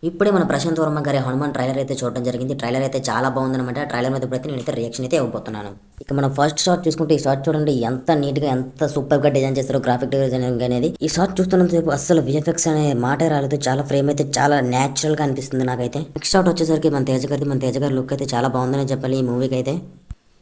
ఇప్పుడే మన ప్రశాంత్ వర్మ గారి హనుమాన్ ట్రైలర్ అయితే చూడడం జరిగింది. ట్రైలర్ అయితే చాలా బాగుందనమాట. ట్రైలర్ మీద ఇప్పుడైతే నేనైతే రియాక్షన్ అయితే ఇవ్వబోతున్నాను. ఇక మనం ఫస్ట్ షాట్ చూసుకుంటే ఈ షాట్ చూడండి ఎంత నీట్ గా ఎంత సూపర్ గా డిజైన్ చేస్తారో గ్రాఫిక్ డిజైనింగ్ అనేది. ఈ షాట్ చూస్తున్నంత సేపు అస్సలు విఎఫ్ఎక్స్ అనే మాటే రాలేదు. చాలా ఫ్రేమ్ అయితే చాలా నేచురల్ గా అనిపిస్తుంది నాకైతే. నెక్స్ట్ షాట్ వచ్చేసరికి మన తేజ గారి లుక్ అయితే చాలా బాగుందని చెప్పాలి ఈ మూవీకి అయితే.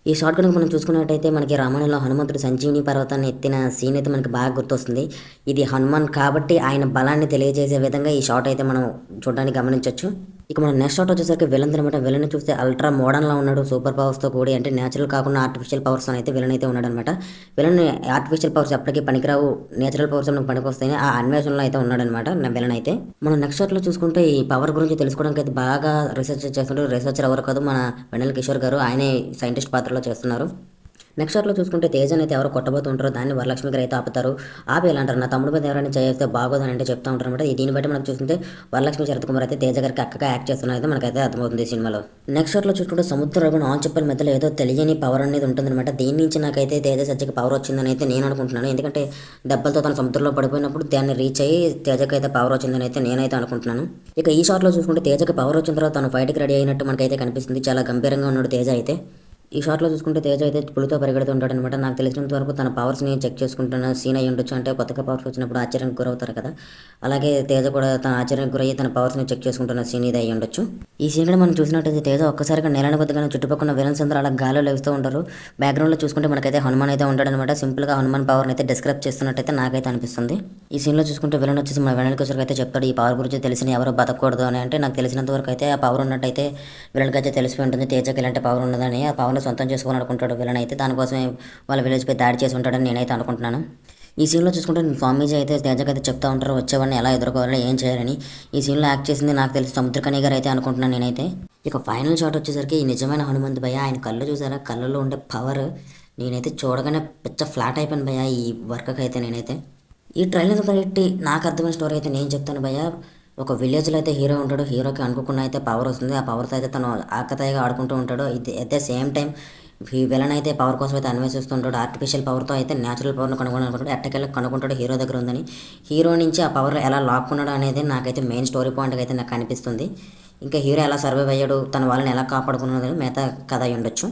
ఈ షాట్ కనుక మనం చూసుకున్నట్టయితే మనకి రామాయణంలో హనుమంతుడు సంజీవిని పర్వతాన్ని ఎత్తిన సీన్ అయితే మనకి బాగా గుర్తొస్తుంది. ఇది హనుమాన్ కాబట్టి ఆయన బలాన్ని తెలియజేసే విధంగా ఈ షాట్ అయితే మనం చూడడానికి గమనించవచ్చు. ఇక మనం నెక్స్ట్ షాట్ వచ్చేసరికి విలన్ అనమాట. విలన్ చూస్తే అల్ట్రా మోడర్న్ లా ఉన్నాడు. సూపర్ పవర్స్ తో కూడి అంటే నేచురల్ కాకుండా ఆర్టిఫిషియల్ పవర్స్ అయితే విలన్ అయితే ఉన్నాడు అనమాట. విలన్ ఆర్టిఫిషియల్ పవర్స్ ఎప్పటికీ పనికిరావు, నేచురల్ పవర్స్ మనకు పనికొస్తాయి ఆ అన్వేషణలో అయితే ఉన్నాడు అనమాట విలన్ అయితే. మనం నెక్స్ట్ షాట్ లో చూసుకుంటే ఈ పవర్ గురించి తెలుసుకోవడానికి అయితే బాగా రీసెర్చ్ చేస్తున్నారు. రీసెర్చర్ ఎవరు కాదు, మన వెన్నెల కిషోర్ గారు. ఆయనే సైంటిస్ట్ పాత్రలో చేస్తున్నారు. నెక్స్ట్ షాట్లో చూసుకుంటే తేజన్ అయితే ఎవరో కొట్టబోతుంటారో దాన్ని వరలక్ష్మి గారు అయితే ఆపుతారు. ఆపి ఎలా అంటారు, నా తమ్ముడు మీద ఎవరైనా చేస్తే బాగోదని అంటే చెప్తా ఉంటారు అనమాట. దీన్ని బట్టి మనం చూస్తుంటే వరలక్ష్మి శరత్ కుమార్ అయితే తేజ గారికి అక్కగా యాక్ట్ చేస్తున్నారు అయితే మనకైతే అర్థమవుతుంది ఈ సినిమాలో. నెక్స్ట్ షాట్లో చూసుకుంటే సముద్ర రఘుని ఆన్ చెప్పిన మధ్యలో ఏదో తెలియని పవర్ అనేది ఉంటుందన్నమాట. దీని నుంచి నాకైతే తేజ సజ్జకి పవర్ వచ్చిందని అయితే నేను అనుకుంటున్నాను. ఎందుకంటే దెబ్బలతో తన సముద్రంలో పడిపోయినప్పుడు దాన్ని రీచ్ అయ్యి తేజకి అయితే పవర్ వచ్చిందని అయితే నేనైతే అనుకుంటున్నాను. ఇక ఈ షాట్లో చూసుకుంటే తేజకి పవర్ వచ్చిన తర్వాత తను ఫైట్కి రెడీ అయినట్టు మనకైతే కనిపిస్తుంది. చాలా గంభీరంగా ఉన్నాడు తేజ అయితే. ఈ షాట్లో చూసుకుంటే తేజ అయితే పులితో పరిగెడుతుంటాడు అనమాట. నాకు తెలిసినంత వరకు తన పవర్స్ని చెక్ చేసుకుంటున్న సీన్ అయ్యి ఉండొచ్చు. అంటే కొత్తగా పవర్స్ వచ్చినప్పుడు ఆశ్చర్యానికి గురవుతారు కదా, అలాగే తేజ కూడా తన ఆశ్చర్యానికి గురయ్యి తన పవర్స్ని చెక్ చేసుకుంటున్న సీన్ ఇది అయ్యి ఉండొచ్చు. ఈ సీన్ మనం చూసినట్టయితే తేజ ఒక్కసారిగా నేలని కొద్దిగానే చుట్టుపక్కల విలన్స్ అందరూ అలా గాల్లో లేస్తూ ఉంటారు. బ్యాక్గ్రౌండ్లో చూసుకుంటే మనకైతే హనుమాన్ అయితే ఉంటాడనమాట. సింపుల్గా హనుమాన్ పవర్ని అయితే డిస్క్రైబ్ చేస్తున్నట్టయితే నాకైతే అనిపిస్తుంది. ఈ సీన్లో చూసుకుంటే విలన్ వచ్చేసి మన వెనల్ కిషోర్ అయితే చెప్తాడు, ఈ పవర్ గురించి తెలిసిన ఎవరో బతకూడదు అని. అంటే నాకు తెలిసినంత వరకు అయితే ఆ పవర్ ఉన్నట్టయితే విలన్కి అయితే తెలిసిపోయి ఉంటుంది తేజకి ఇలాంటి పవర్ ఉన్నదని. ఆ పవర్ని సొంతం చేసుకొని అనుకుంటాడు విలన్ అయితే. దానికోసమే వాళ్ళ విలేజ్పై దాడి చేసి ఉంటాడని నేనైతే అనుకుంటున్నాను. ఈ సీన్లో చూసుకుంటే స్వామీజీ అయితే తేజకి అయితే చెప్తా ఉంటారు వచ్చేవాడిని ఎలా ఎదుర్కోవాలని, ఏం చేయాలని. ఈ సీన్లో యాక్ట్ చేసింది నాకు తెలిసి సముద్రకని గారు అయితే అనుకుంటున్నాను నేనైతే. ఇక ఫైనల్ షాట్ వచ్చేసరికి ఈ నిజమైన హనుమంత్ భయ్య, ఆయన కళ్ళు చూసారా, కళ్ళలో ఉండే పవర్ నేనైతే చూడగానే పిచ్చ ఫ్లాట్ అయిపోయాను భయ్య ఈ వర్క్కి అయితే నేనైతే. ఈ ట్రైలర్ బట్టి నాకు అర్థమైన స్టోరీ అయితే నేను చెప్తాను భయ్య. ఒక విలేజ్లో అయితే హీరో ఉంటాడు. హీరోకి అనుకోకుండా అయితే పవర్ వస్తుంది. ఆ పవర్తో అయితే తను ఆకతాయిగా ఆడుకుంటూ ఉంటాడు. ఇది అట్ ద సేమ్ టైం ఈ విలన్ అయితే పవర్ కోసం అయితే అన్వేషిస్తుంటాడు. ఆర్టిఫిషియల్ పవర్తో అయితే న్యాచురల్ పవర్ను కనుగొనుకుంటాడు. ఎట్టకెళ్ళి కనుక్కుంటాడు హీరో దగ్గర ఉందని. హీరో నుంచి ఆ పవర్ ఎలా లాక్కున్నాడు అనేది నాకైతే మెయిన్ స్టోరీ పాయింట్గా అయితే నాకు కనిపిస్తుంది. ఇంకా హీరో ఎలా సర్వైవ్ అయ్యాడు, తన వాళ్ళని ఎలా కాపాడుకున్నది మిగతా కథ అయి ఉండొచ్చు.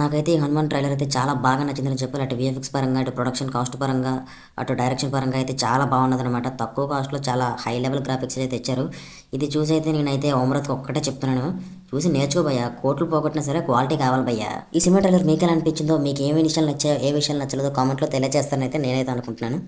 నాకైతే ఈ హనుమాన్ ట్రైలర్ అయితే చాలా బాగా నచ్చిందని చెప్పాలి. అటు విఎఫ్ఎక్స్ పరంగా, అటు ప్రొడక్షన్ కాస్ట్ పరంగా, అటు డైరెక్షన్ పరంగా అయితే చాలా బాగున్నదనమాట. తక్కువ కాస్ట్లో చాలా హై లెవెల్ గ్రాఫిక్స్ అయితే తెచ్చారు. ఇది చూసి అయితే నేనైతే ఓమరత్కి ఒక్కటే చెప్తున్నాను, చూసి నేర్చుకో భయ్యా. కోట్లు పోగొట్టినా సరే క్వాలిటీ కావాలి భయ్యా. ఈ సినిమా ట్రైలర్ మీకు ఎలా అనిపించిందో, మీకు ఏ విషయాలు నచ్చాయో ఏ విషయాలు నచ్చలేదో కామెంట్లో తెలియజేస్తానైతే నేనైతే అనుకుంటున్నాను.